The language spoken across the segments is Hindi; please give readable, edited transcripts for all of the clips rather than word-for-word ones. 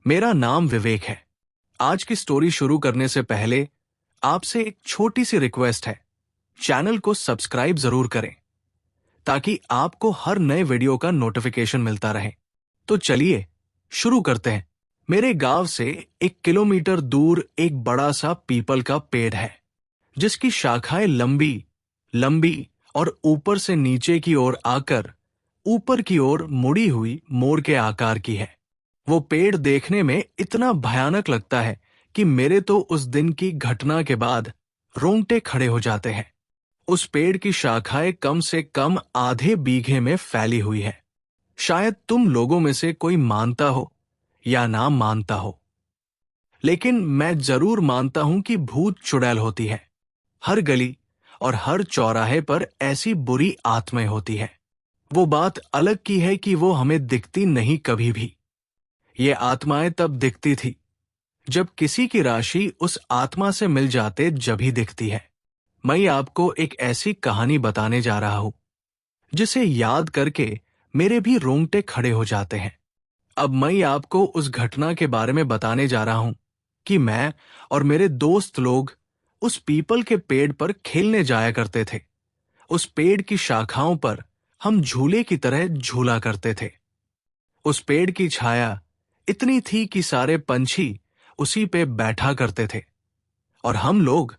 मेरा नाम विवेक है। आज की स्टोरी शुरू करने से पहले आपसे एक छोटी सी रिक्वेस्ट है। चैनल को सब्सक्राइब जरूर करें ताकि आपको हर नए वीडियो का नोटिफिकेशन मिलता रहे। तो चलिए शुरू करते हैं। मेरे गांव से 1 किलोमीटर दूर एक बड़ा सा पीपल का पेड़ है जिसकी शाखाएं लंबी लंबी और ऊपर से नीचे की ओर आकर ऊपर की ओर मुड़ी हुई मोर के आकार की है। वो पेड़ देखने में इतना भयानक लगता है कि मेरे तो उस दिन की घटना के बाद रोंगटे खड़े हो जाते हैं। उस पेड़ की शाखाएं कम से कम आधे बीघे में फैली हुई है। शायद तुम लोगों में से कोई मानता हो या ना मानता हो, लेकिन मैं जरूर मानता हूं कि भूत चुड़ैल होती है। हर गली और हर चौराहे पर ऐसी बुरी आत्माएं होती है। वो बात अलग की है कि वो हमें दिखती नहीं कभी भी। ये आत्माएं तब दिखती थी जब किसी की राशि उस आत्मा से मिल जाते जब ही दिखती है। मैं आपको एक ऐसी कहानी बताने जा रहा हूं जिसे याद करके मेरे भी रोंगटे खड़े हो जाते हैं। अब मैं आपको उस घटना के बारे में बताने जा रहा हूं कि मैं और मेरे दोस्त लोग उस पीपल के पेड़ पर खेलने जाया करते थे। उस पेड़ की शाखाओं पर हम झूले की तरह झूला करते थे। उस पेड़ की छाया इतनी थी कि सारे पंछी उसी पे बैठा करते थे और हम लोग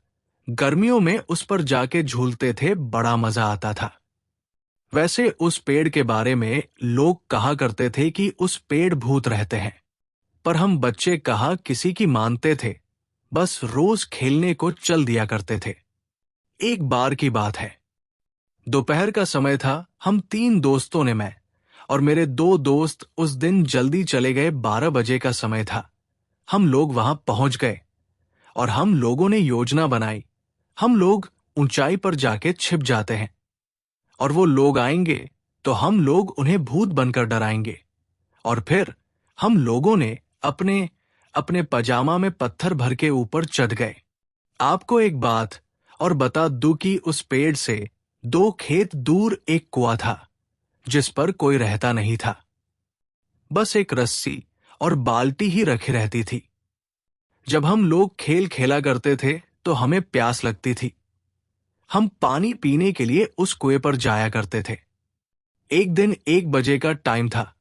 गर्मियों में उस पर जाके झूलते थे। बड़ा मजा आता था। वैसे उस पेड़ के बारे में लोग कहा करते थे कि उस पेड़ भूत रहते हैं, पर हम बच्चे कहा किसी की मानते थे, बस रोज खेलने को चल दिया करते थे। एक बार की बात है, दोपहर का समय था। हम 3 दोस्तों ने, मैं और मेरे 2 दोस्त उस दिन जल्दी चले गए। 12 बजे का समय था। हम लोग वहां पहुंच गए और हम लोगों ने योजना बनाई। हम लोग ऊंचाई पर जाके छिप जाते हैं और वो लोग आएंगे तो हम लोग उन्हें भूत बनकर डराएंगे। और फिर हम लोगों ने अपने अपने पजामा में पत्थर भर के ऊपर चढ़ गए। आपको एक बात और बता दूं कि उस पेड़ से 2 खेत दूर एक कुआं था जिस पर कोई रहता नहीं था। बस एक रस्सी और बाल्टी ही रखी रहती थी। जब हम लोग खेल खेला करते थे तो हमें प्यास लगती थी। हम पानी पीने के लिए उस कुएं पर जाया करते थे। एक दिन 1 बजे का टाइम था।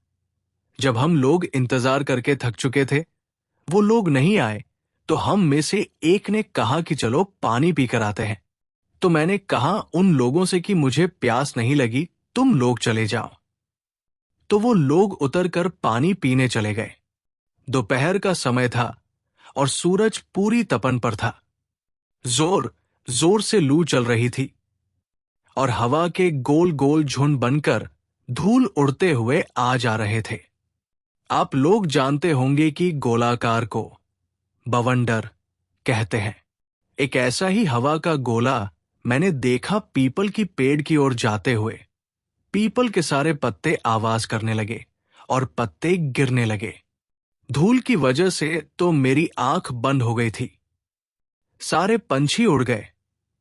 जब हम लोग इंतजार करके थक चुके थे, वो लोग नहीं आए, तो हम में से एक ने कहा कि चलो पानी पीकर आते हैं। तो मैंने कहा उन लोगों से कि मुझे प्यास नहीं लगी, तुम लोग चले जाओ। तो वो लोग उतरकर पानी पीने चले गए। दोपहर का समय था और सूरज पूरी तपन पर था। जोर जोर से लू चल रही थी और हवा के गोल गोल झुंड बनकर धूल उड़ते हुए आ जा रहे थे। आप लोग जानते होंगे कि गोलाकार को बवंडर कहते हैं। एक ऐसा ही हवा का गोला मैंने देखा पीपल की पेड़ की ओर जाते हुए। पीपल के सारे पत्ते आवाज करने लगे और पत्ते गिरने लगे। धूल की वजह से तो मेरी आंख बंद हो गई थी। सारे पंछी उड़ गए।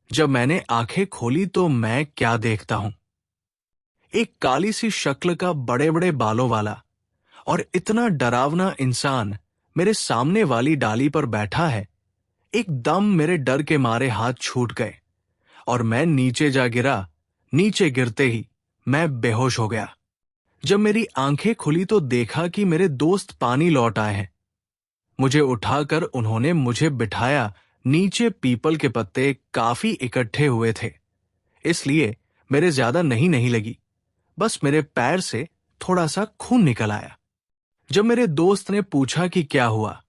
जब मैंने आंखें खोली तो मैं क्या देखता हूं, एक काली सी शक्ल का बड़े बड़े बालों वाला और इतना डरावना इंसान मेरे सामने वाली डाली पर बैठा है। एकदम मेरे डर के मारे हाथ छूट गए और मैं नीचे जा गिरा। नीचे गिरते ही मैं बेहोश हो गया। जब मेरी आंखें खुली तो देखा कि मेरे दोस्त पानी लौट आए हैं। मुझे उठाकर उन्होंने मुझे बिठाया। नीचे पीपल के पत्ते काफी इकट्ठे हुए थे, इसलिए मेरे ज्यादा नहीं लगी। बस मेरे पैर से थोड़ा सा खून निकल आया। जब मेरे दोस्त ने पूछा कि क्या हुआ,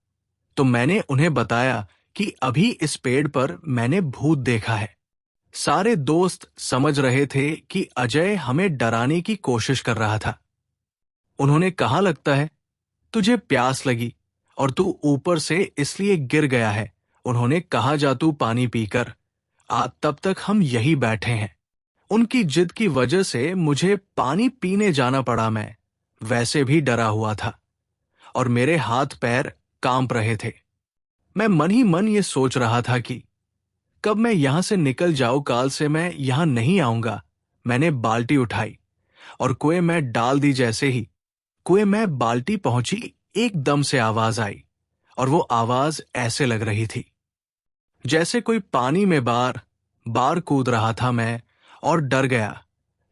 तो मैंने उन्हें बताया कि अभी इस पेड़ पर मैंने भूत देखा है। सारे दोस्त समझ रहे थे कि अजय हमें डराने की कोशिश कर रहा था। उन्होंने कहा, लगता है तुझे प्यास लगी और तू ऊपर से इसलिए गिर गया है। उन्होंने कहा, जा तू पानी पीकर आ, तब तक हम यही बैठे हैं। उनकी जिद की वजह से मुझे पानी पीने जाना पड़ा। मैं वैसे भी डरा हुआ था और मेरे हाथ पैर कांप रहे थे। मैं मन ही मन ये सोच रहा था कि कब मैं यहां से निकल जाऊं, काल से मैं यहां नहीं आऊंगा। मैंने बाल्टी उठाई और कुएं में डाल दी। जैसे ही कुएं में बाल्टी पहुंची, एकदम से आवाज आई, और वो आवाज ऐसे लग रही थी जैसे कोई पानी में बार बार कूद रहा था मैं, और डर गया।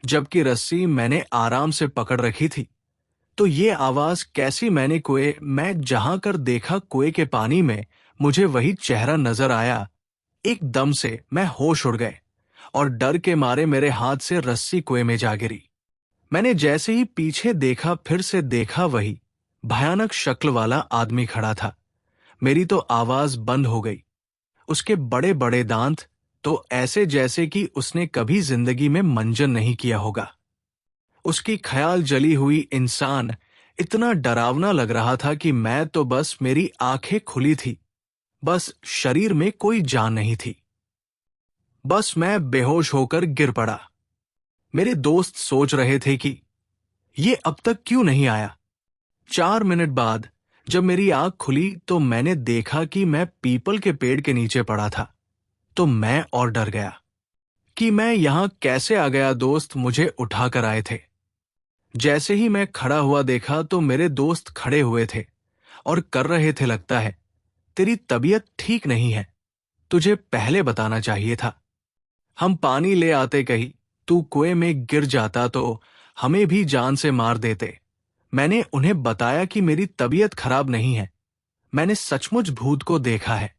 जबकि रस्सी मैंने आराम से पकड़ रखी थी। तो ये आवाज कैसी? मैं जहां कर देखा कुएं के पानी में मुझे वही चेहरा नजर आया। एकदम से मैं होश उड़ गए, और डर के मारे मेरे हाथ से रस्सी कुएं में जा गिरी। मैंने जैसे ही पीछे देखा, फिर से देखा, वही भयानक शक्ल वाला आदमी खड़ा था। मेरी तो आवाज बंद हो गई। उसके बड़े बड़े दांत तो ऐसे जैसे कि उसने कभी जिंदगी में मंजन नहीं किया होगा। उसकी ख्याल जली हुई इंसान इतना डरावना लग रहा था कि मैं तो बस, मेरी आंखें खुली थी, बस शरीर में कोई जान नहीं थी। बस मैं बेहोश होकर गिर पड़ा। मेरे दोस्त सोच रहे थे कि ये अब तक क्यों नहीं आया। 4 मिनट बाद जब मेरी आंख खुली तो मैंने देखा कि मैं पीपल के पेड़ के नीचे पड़ा था। तो मैं और डर गया कि मैं यहां कैसे आ गया। दोस्त मुझे उठाकर आए थे। जैसे ही मैं खड़ा हुआ देखा तो मेरे दोस्त खड़े हुए थे और कर रहे थे, लगता है तेरी तबीयत ठीक नहीं है, तुझे पहले बताना चाहिए था। हम पानी ले आते, कहीं तू कुएं में गिर जाता तो हमें भी जान से मार देते। मैंने उन्हें बताया कि मेरी तबीयत खराब नहीं है, मैंने सचमुच भूत को देखा है।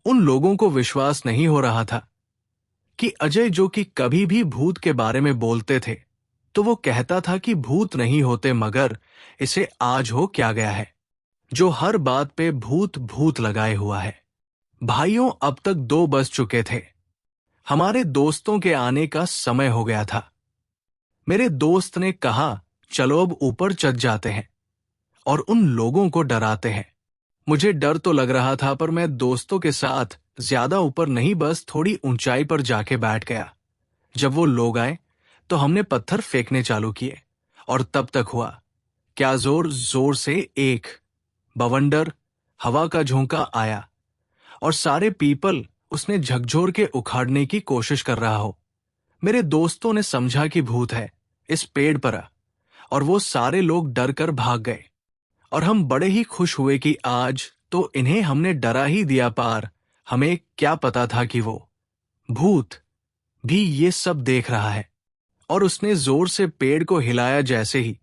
उन लोगों को विश्वास नहीं हो रहा था कि अजय, जो कि कभी भी भूत के बारे में बोलते थे, तो वो कहता था कि भूत नहीं होते, मगर इसे आज हो क्या गया है जो हर बात पे भूत भूत लगाए हुआ है। भाइयों, अब तक 2 बज चुके थे। हमारे दोस्तों के आने का समय हो गया था। मेरे दोस्त ने कहा, चलो अब ऊपर चढ़ जाते हैं और उन लोगों को डराते हैं। मुझे डर तो लग रहा था, पर मैं दोस्तों के साथ ज्यादा ऊपर नहीं, बस थोड़ी ऊंचाई पर जाके बैठ गया। जब वो लोग आए तो हमने पत्थर फेंकने चालू किए, और तब तक हुआ क्या, जोर जोर से एक बवंडर हवा का झोंका आया और सारे पीपल उसने झकझोर के उखाड़ने की कोशिश कर रहा हो। मेरे दोस्तों ने समझा कि भूत है इस पेड़ पर, और वो सारे लोग डर कर भाग गए। और हम बड़े ही खुश हुए कि आज तो इन्हें हमने डरा ही दिया पार। हमें क्या पता था कि वो भूत भी ये सब देख रहा है। और उसने जोर से पेड़ को हिलाया। जैसे ही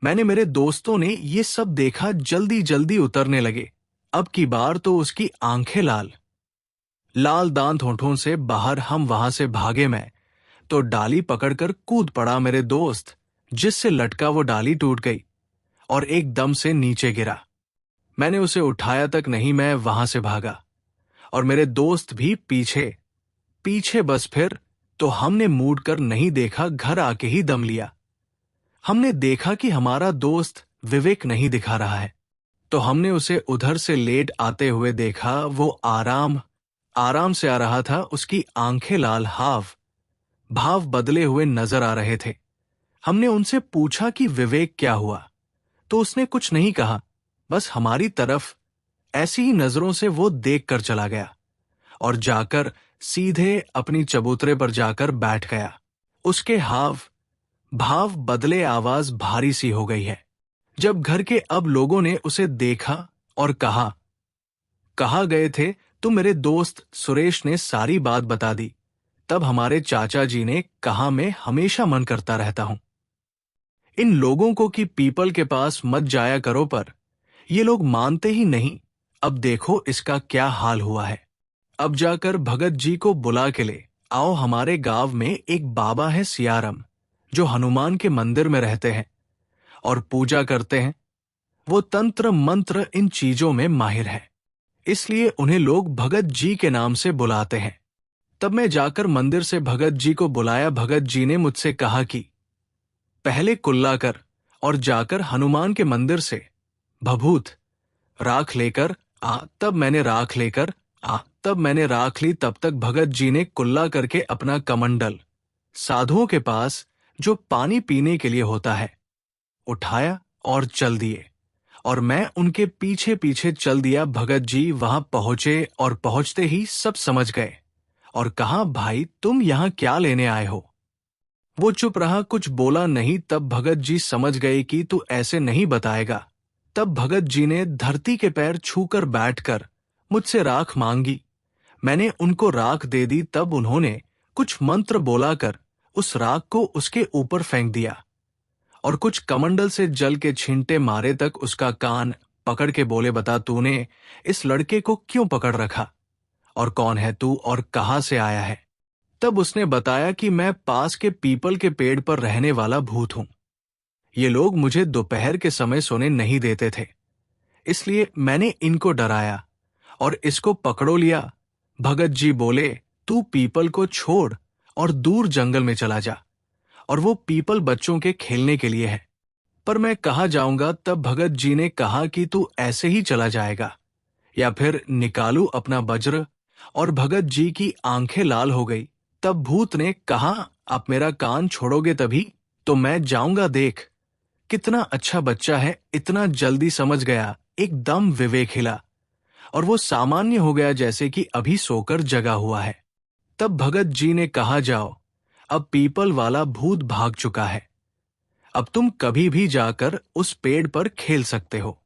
मेरे दोस्तों ने ये सब देखा, जल्दी जल्दी उतरने लगे। अब की बार तो उसकी आंखें लाल लाल, दांत होंठों से बाहर। हम वहां से भागे। मैं तो डाली पकड़कर कूद पड़ा। मेरे दोस्त जिससे लटका वो डाली टूट गई और एकदम से नीचे गिरा। मैंने उसे उठाया तक नहीं, मैं वहां से भागा और मेरे दोस्त भी पीछे पीछे। बस फिर तो हमने मुड़ कर नहीं देखा, घर आके ही दम लिया। हमने देखा कि हमारा दोस्त विवेक नहीं दिखा रहा है, तो हमने उसे उधर से लेट आते हुए देखा। वो आराम आराम से आ रहा था। उसकी आंखें लाल, हाव भाव बदले हुए नजर आ रहे थे। हमने उनसे पूछा कि विवेक क्या हुआ, तो उसने कुछ नहीं कहा, बस हमारी तरफ ऐसी ही नजरों से वो देख कर चला गया और जाकर सीधे अपनी चबूतरे पर जाकर बैठ गया। उसके हाव भाव बदले, आवाज भारी सी हो गई है। जब घर के अब लोगों ने उसे देखा और कहा गए थे, तो मेरे दोस्त सुरेश ने सारी बात बता दी। तब हमारे चाचा जी ने कहा, मैं हमेशा मन करता रहता हूं इन लोगों को कि पीपल के पास मत जाया करो, पर ये लोग मानते ही नहीं। अब देखो इसका क्या हाल हुआ है। अब जाकर भगत जी को बुला के ले आओ। हमारे गांव में एक बाबा है सियाराम, जो हनुमान के मंदिर में रहते हैं और पूजा करते हैं। वो तंत्र मंत्र इन चीजों में माहिर है, इसलिए उन्हें लोग भगत जी के नाम से बुलाते हैं। तब मैं जाकर मंदिर से भगत जी को बुलाया। भगत जी ने मुझसे कहा कि पहले कुल्ला कर और जाकर हनुमान के मंदिर से भभूत राख लेकर आ। तब मैंने राख ली। तब तक भगत जी ने कुल्ला करके अपना कमंडल, साधुओं के पास जो पानी पीने के लिए होता है, उठाया और चल दिए। और मैं उनके पीछे पीछे चल दिया। भगत जी वहां पहुंचे और पहुंचते ही सब समझ गए और कहा, भाई तुम यहां क्या लेने आए हो। वो चुप रहा, कुछ बोला नहीं। तब भगत जी समझ गए कि तू ऐसे नहीं बताएगा तब भगत जी ने धरती के पैर छूकर बैठकर मुझसे राख मांगी। मैंने उनको राख दे दी। तब उन्होंने कुछ मंत्र बोलाकर उस राख को उसके ऊपर फेंक दिया और कुछ कमंडल से जल के छींटे मारे तक उसका कान पकड़ के बोले, बता तूने इस लड़के को क्यों पकड़ रखा और कौन है तू और कहां से आया है। तब उसने बताया कि मैं पास के पीपल के पेड़ पर रहने वाला भूत हूं। ये लोग मुझे दोपहर के समय सोने नहीं देते थे, इसलिए मैंने इनको डराया और इसको पकड़ो लिया। भगत जी बोले, तू पीपल को छोड़ और दूर जंगल में चला जा, और वो पीपल बच्चों के खेलने के लिए है। पर मैं कहाँ जाऊंगा। तब भगत जी ने कहा कि तू ऐसे ही चला जाएगा या फिर निकालू अपना वज्र। और भगत जी की आंखें लाल हो गई। तब भूत ने कहा, आप मेरा कान छोड़ोगे तभी तो मैं जाऊंगा। देख कितना अच्छा बच्चा है, इतना जल्दी समझ गया। एकदम विवेक हिला और वो सामान्य हो गया, जैसे कि अभी सोकर जगा हुआ है। तब भगत जी ने कहा, जाओ, अब पीपल वाला भूत भाग चुका है, अब तुम कभी भी जाकर उस पेड़ पर खेल सकते हो।